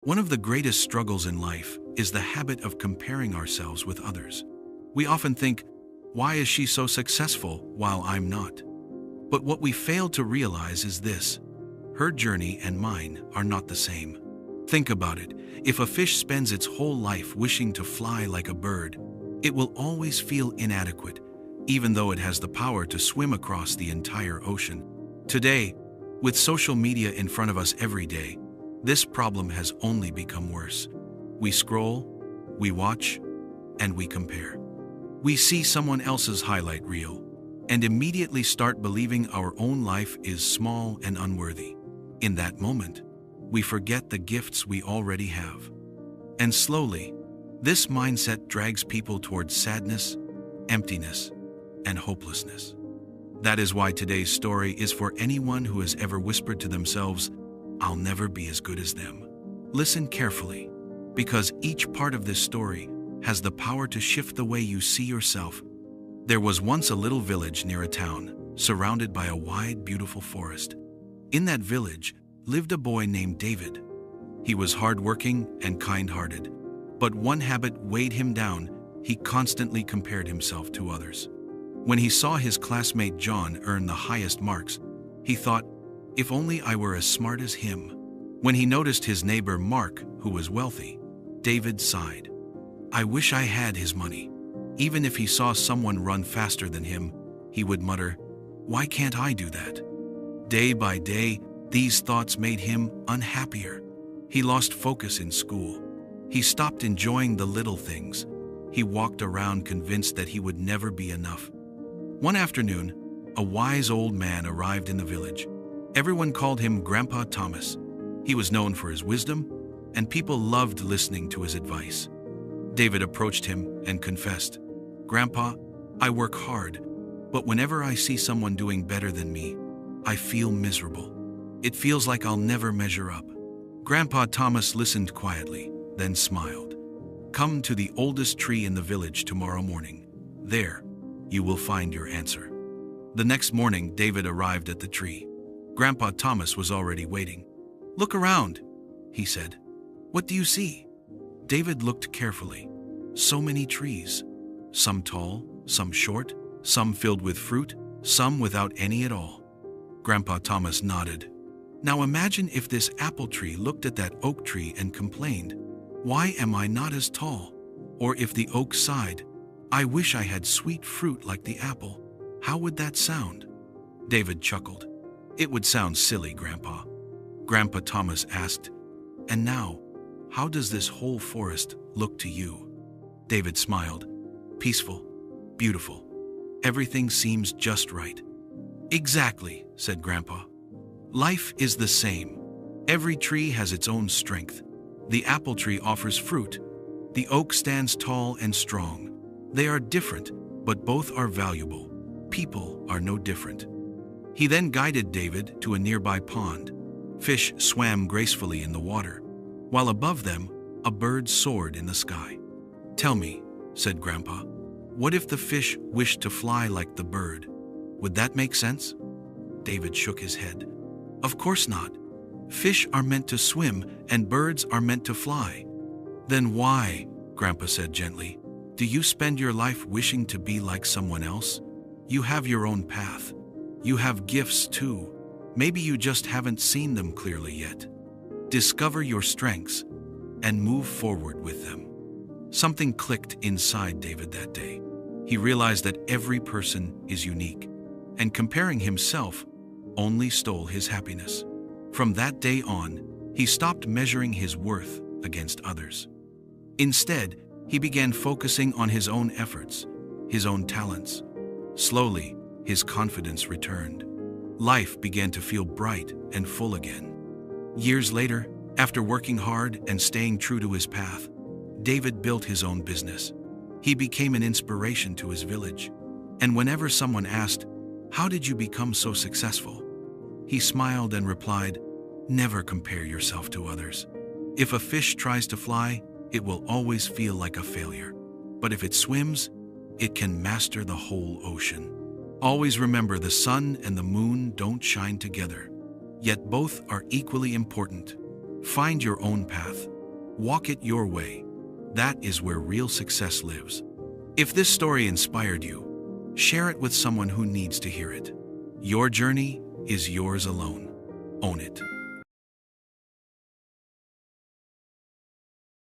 One of the greatest struggles in life is the habit of comparing ourselves with others. We often think, why is she so successful while I'm not? But what we fail to realize is this: her journey and mine are not the same. Think about it. If a fish spends its whole life wishing to fly like a bird, it will always feel inadequate, even though it has the power to swim across the entire ocean. Today, with social media in front of us every day, this problem has only become worse. We scroll, we watch, and we compare. We see someone else's highlight reel and immediately start believing our own life is small and unworthy. In that moment, we forget the gifts we already have. And slowly, this mindset drags people towards sadness, emptiness, and hopelessness. That is why today's story is for anyone who has ever whispered to themselves, "I'll never be as good as them." Listen carefully, because each part of this story has the power to shift the way you see yourself. There was once a little village near a town, surrounded by a wide, beautiful forest. In that village lived a boy named David. He was hardworking and kind-hearted, but one habit weighed him down. He constantly compared himself to others. When he saw his classmate John earn the highest marks, he thought, if only I were as smart as him. When he noticed his neighbor Mark, who was wealthy, David sighed. I wish I had his money. Even if he saw someone run faster than him, he would mutter, why can't I do that? Day by day, these thoughts made him unhappier. He lost focus in school. He stopped enjoying the little things. He walked around convinced that he would never be enough. One afternoon, a wise old man arrived in the village. Everyone called him Grandpa Thomas. He was known for his wisdom, and people loved listening to his advice. David approached him and confessed, Grandpa, I work hard, but whenever I see someone doing better than me, I feel miserable. It feels like I'll never measure up. Grandpa Thomas listened quietly, then smiled. Come to the oldest tree in the village tomorrow morning. There, you will find your answer. The next morning, David arrived at the tree. Grandpa Thomas was already waiting. Look around, he said. What do you see? David looked carefully. So many trees. Some tall, some short, some filled with fruit, some without any at all. Grandpa Thomas nodded. Now imagine if this apple tree looked at that oak tree and complained, why am I not as tall? Or if the oak sighed, I wish I had sweet fruit like the apple. How would that sound? David chuckled. It would sound silly, Grandpa. Grandpa Thomas asked, and now, how does this whole forest look to you? David smiled. Peaceful, beautiful. Everything seems just right. Exactly, said Grandpa. Life is the same. Every tree has its own strength. The apple tree offers fruit. The oak stands tall and strong. They are different, but both are valuable. People are no different. He then guided David to a nearby pond. Fish swam gracefully in the water, while above them, a bird soared in the sky. Tell me, said Grandpa, what if the fish wished to fly like the bird? Would that make sense? David shook his head. Of course not. Fish are meant to swim and birds are meant to fly. Then why, Grandpa said gently, do you spend your life wishing to be like someone else? You have your own path. You have gifts too. Maybe you just haven't seen them clearly yet. Discover your strengths and move forward with them. Something clicked inside David that day. He realized that every person is unique, and comparing himself only stole his happiness. From that day on, he stopped measuring his worth against others. Instead, he began focusing on his own efforts, his own talents. Slowly, his confidence returned. Life began to feel bright and full again. Years later, after working hard and staying true to his path, David built his own business. He became an inspiration to his village. And whenever someone asked, how did you become so successful? He smiled and replied, never compare yourself to others. If a fish tries to fly, it will always feel like a failure. But if it swims, it can master the whole ocean. Always remember, the sun and the moon don't shine together, yet both are equally important. Find your own path. Walk it your way. That is where real success lives. If this story inspired you, share it with someone who needs to hear it. Your journey is yours alone. Own it.